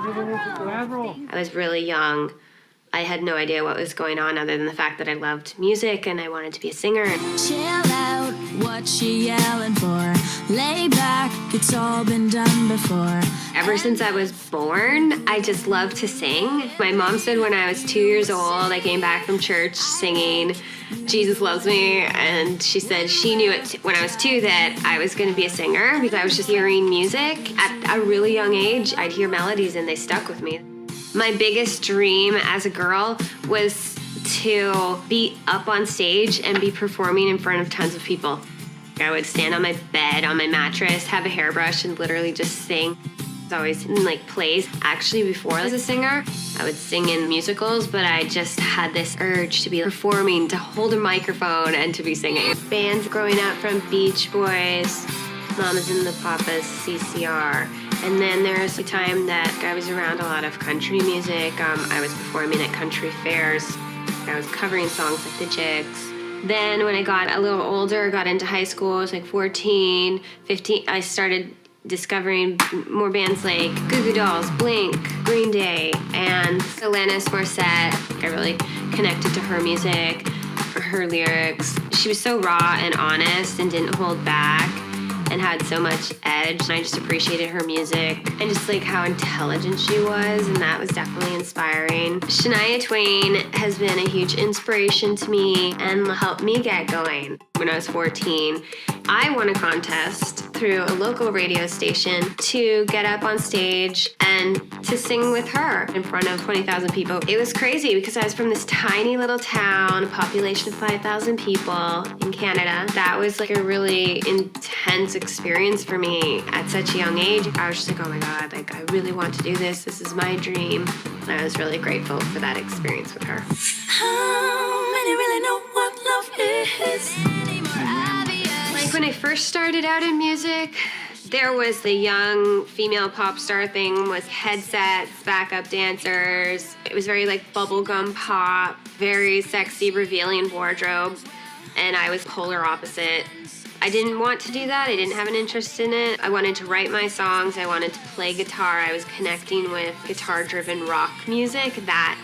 Avril. I was really young. I had no idea what was going on other than the fact that I loved music and I wanted to be a singer. Chill out, what she yelling for? Lay back, it's all been done before. Ever since I was born, I just loved to sing. My mom said when I was 2 years old, I came back from church singing Jesus Loves Me, and she said she knew it when I was 2 that I was going to be a singer because I was just hearing music. At a really young age, I'd hear melodies and they stuck with me. My biggest dream as a girl was to be up on stage and be performing in front of tons of people. I would stand on my bed, on my mattress, have a hairbrush, and literally just sing. I was always in plays. Actually, before I was a singer, I would sing in musicals, but I just had this urge to be performing, to hold a microphone, and to be singing. Bands growing up from Beach Boys, Mamas and the Papas, CCR. And then there was a time that I was around a lot of country music. I was performing at country fairs. I was covering songs like the Jigs. Then when I got a little older, got into high school, I was 14, 15, I started discovering more bands like Goo Goo Dolls, Blink, Green Day, and Alanis Morissette. I really connected to her music, her lyrics. She was so raw and honest and didn't hold back and had so much edge. And I just appreciated her music and just how intelligent she was, and that was definitely inspiring. Shania Twain has been a huge inspiration to me and helped me get going. When I was 14, I won a contest through a local radio station to get up on stage and to sing with her in front of 20,000 people. It was crazy because I was from this tiny little town, a population of 5,000 people in Canada. That was a really intense experience for me at such a young age. I was just oh my God, I really want to do this. This is my dream. And I was really grateful for that experience with her. How many really know what love is? When I first started out in music, there was the young female pop star thing with headsets, backup dancers. It was very bubblegum pop, very sexy, revealing wardrobe. And I was polar opposite. I didn't want to do that. I didn't have an interest in it. I wanted to write my songs. I wanted to play guitar. I was connecting with guitar-driven rock music. That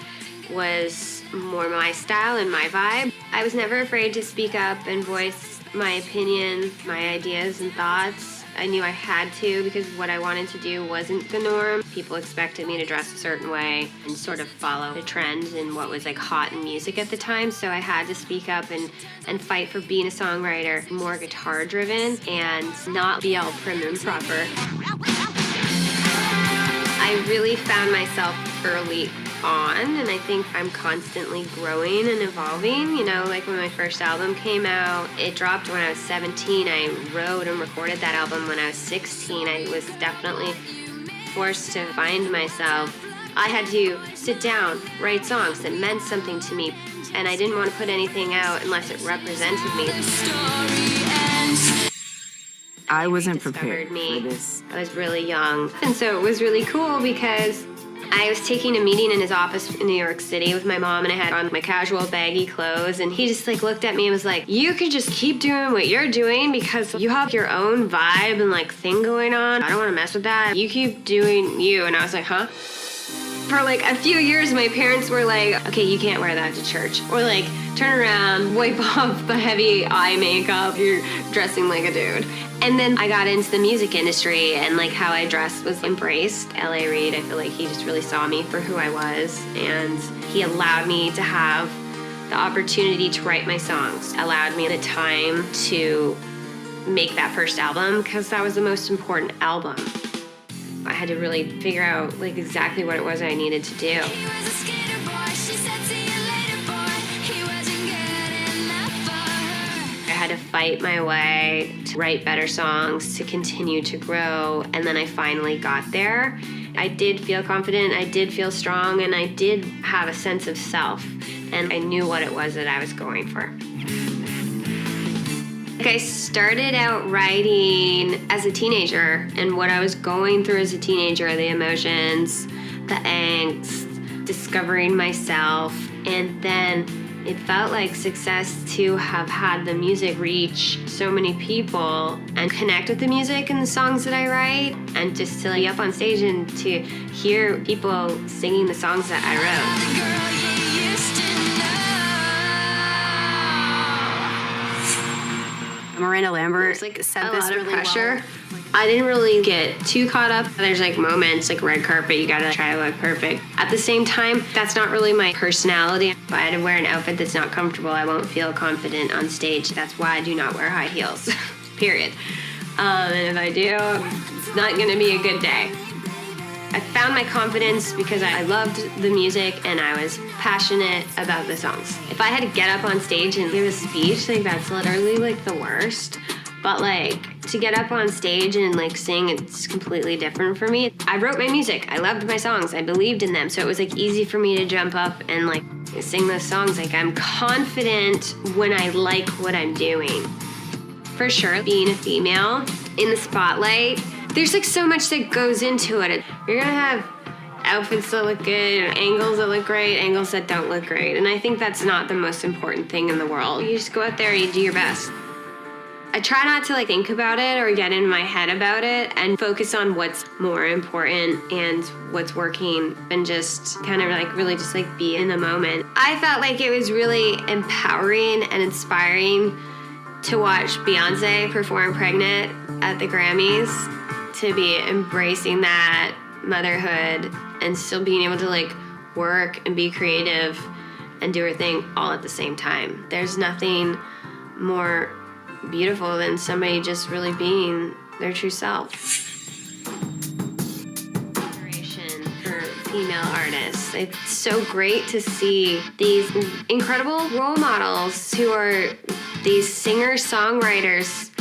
was more my style and my vibe. I was never afraid to speak up and voice my opinion, my ideas and thoughts. I knew I had to because what I wanted to do wasn't the norm. People expected me to dress a certain way and sort of follow the trends and what was hot in music at the time. So I had to speak up and fight for being a songwriter, more guitar driven and not be all prim and proper. I really found myself early on, and I think I'm constantly growing and evolving. When my first album came out, it dropped when I was 17. I wrote and recorded that album when I was 16. I was definitely forced to find myself. I had to sit down, write songs that meant something to me, and I didn't want to put anything out unless it represented me. I wasn't prepared for this. I was really young, and so it was really cool because I was taking a meeting in his office in New York City with my mom, and I had on my casual baggy clothes, and he just looked at me and was like, you can just keep doing what you're doing because you have your own vibe and thing going on. I don't want to mess with that. You keep doing you. And I was like, huh? For a few years, my parents were like, okay, you can't wear that to church. Or turn around, wipe off the heavy eye makeup, you're dressing like a dude. And then I got into the music industry, and how I dressed was embraced. L.A. Reid, I feel he just really saw me for who I was, and he allowed me to have the opportunity to write my songs, allowed me the time to make that first album because that was the most important album. I had to really figure out exactly what it was I needed to do. I had to fight my way to write better songs, to continue to grow, and then I finally got there. I did feel confident, I did feel strong, and I did have a sense of self, and I knew what it was that I was going for. I started out writing as a teenager, and what I was going through as a teenager, the emotions, the angst, discovering myself, and then It felt like success to have had the music reach so many people and connect with the music and the songs that I write, and just to be up on stage and to hear people singing the songs that I wrote. Miranda Lambert There's said a this lot of really pressure. well. I didn't really get too caught up. There's moments like red carpet, you gotta try to look perfect. At the same time, that's not really my personality. If I had to wear an outfit that's not comfortable, I won't feel confident on stage. That's why I do not wear high heels, period. And if I do, it's not gonna be a good day. I found my confidence because I loved the music and I was passionate about the songs. If I had to get up on stage and give a speech, that's literally the worst. But to get up on stage and sing, it's completely different for me. I wrote my music. I loved my songs. I believed in them. So it was easy for me to jump up and sing those songs. I'm confident when I like what I'm doing. For sure, being a female in the spotlight, there's so much that goes into it. You're gonna have outfits that look good, angles that look great, angles that don't look great. And I think that's not the most important thing in the world. You just go out there and you do your best. I try not to think about it or get in my head about it and focus on what's more important and what's working and just kind of really just be in the moment. I felt it was really empowering and inspiring to watch Beyonce perform Pregnant at the Grammys, to be embracing that motherhood and still being able to work and be creative and do her thing all at the same time. There's nothing more beautiful than somebody just really being their true self. Inspiration for female artists. It's so great to see these incredible role models who are these singer-songwriters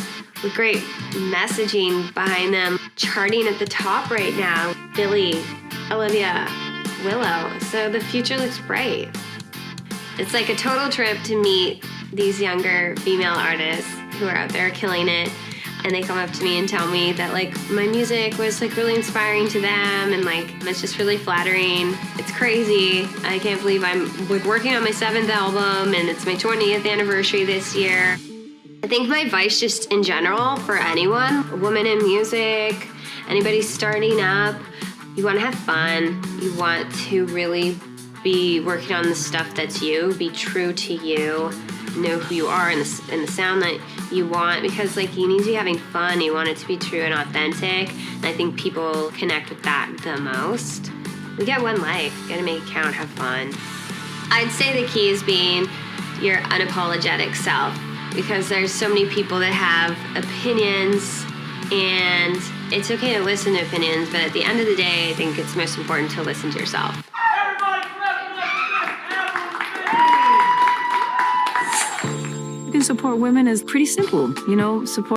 with great messaging behind them, charting at the top right now. Billie, Olivia, Willow. So the future looks bright. It's a total trip to meet these younger female artists who are out there killing it, and they come up to me and tell me that my music was really inspiring to them, and it's just really flattering. It's crazy. I can't believe I'm working on my 7th album, and it's my 20th anniversary this year. I think my advice just in general for anyone, a woman in music, anybody starting up, you want to have fun. You want to really be working on the stuff that's you, be true to you, know who you are and the sound that you want, because you need to be having fun. You want it to be true and authentic, and I think people connect with that the most. We get one life. You gotta make it count, have fun. I'd say the key is being your unapologetic self, because there's so many people that have opinions, and it's okay to listen to opinions, but at the end of the day, I think it's most important to listen to yourself. You can support women is pretty simple, support